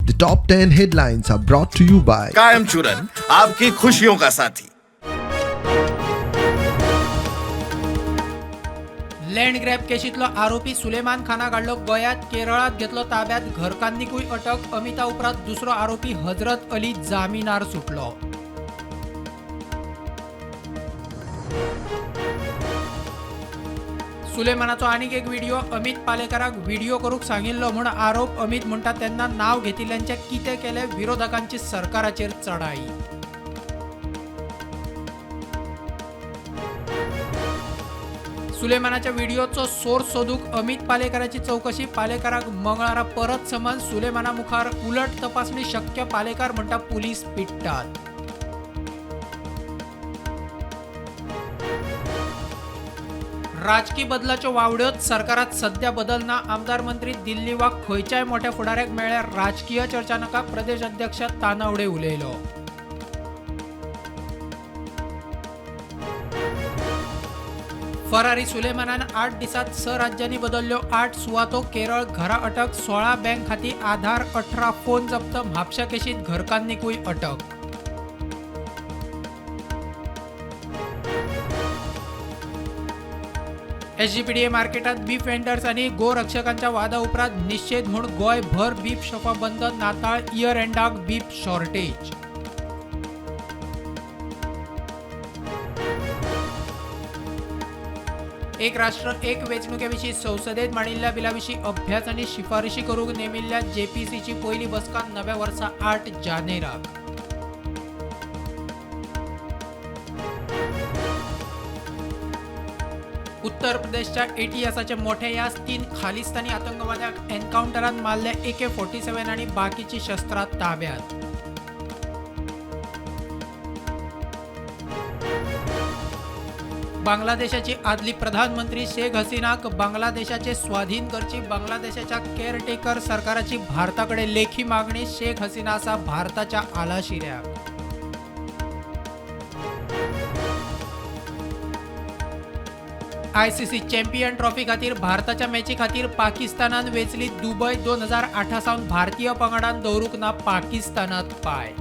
The top 10 headlines are brought to you by कायम चूरन आपकी खुशियों का साथी। लँड ग्रॅब केशीतलो आरोपी सुलेमान खाना काढलो गोयात, केरळात घेतलो ताब्यात, घरकान्नीकूय अटक। अमिता उपरांत दुसरो आरोपी हजरत अली जामिनार सुटलो। सुलेमानाचो आनीक एक व्हिडिओ, अमित पालेकराक व्हिडिओ करूंक सांगिल्लो म्हूण आरोप। अमित म्हणटा तेन्ना नाव घेतिल्ल्यांचे कितें केले, विरोधकांची सरकाराचेर चढाई। सुलेमानाच्या व्हिडिओचो सोर्स सोदूक अमित पालेकराची चौकशी। पालेकराक मंगळारा परत समन। सुलेमाना मुखार उलट तपासणी शक्य, पालेकार म्हणटा पुलीस पिट्टात। राजकीय बदलाच्यो वावड्योत, सरकारात सध्या बदल ना। आमदार मंत्री दिल्ली वा खंयच्याय मोठ्या फुडाऱ्याक मेळ्ळ्यार राजकीय चर्चा नाका, प्रदेश अध्यक्ष तानावडे उलयलो। फरारी सुलेमानान 8 दिसात 6 राज्यांनी बदल्ल्यो 8 सुवातो। केरळ घरा अटक, 16 बँक खाती आधार, 18 फोन जप्त। म्हापशा केशीत घरकान्नीकूय अटक। एसजीपीडीए मार्केटात बीफ वेंडर्स आणि गोरक्षकांच्या वादा उपरांत निषेध म्हूण गोंयभर बीफ शॉपां बंद। नाताळ इयर एंडाक बीफ शॉर्टेज। एक राष्ट्र एक वेंचणुके विशीं संसदेत मांडिल्ल्या बिला विशीं अभ्यास आनी शिफारशी करूंक नेमिल्ल्या जेपीसीची पयली बसका नव्या वर्सा 8 जानेराक। उत्तर प्रदेशच्या एटीएसाचे मोठे यास 3 खालिस्तानी आतंकवाद्यांक एन्काउंटरात मारले। AK-47 आणि बाकीची शस्त्रां ताब्यात। बांगलादेशाची आदली प्रधानमंत्री शेख हसीनाक बांगलादेशाचे स्वाधीन करची। बांगलादेशाच्या केअरटेकर सरकाराची भारताकडे लेखी मागणी। शेख हसीना आसा भारताच्या आलाशिऱ्याक। ICC चॅम्पियन ट्रॉफी खातीर भारताच्या मॅची खातीर पाकिस्तानान वेचली दुबय। 2008 सावन भारतीय पंगडान दवरूंक ना पाकिस्तानात पाय।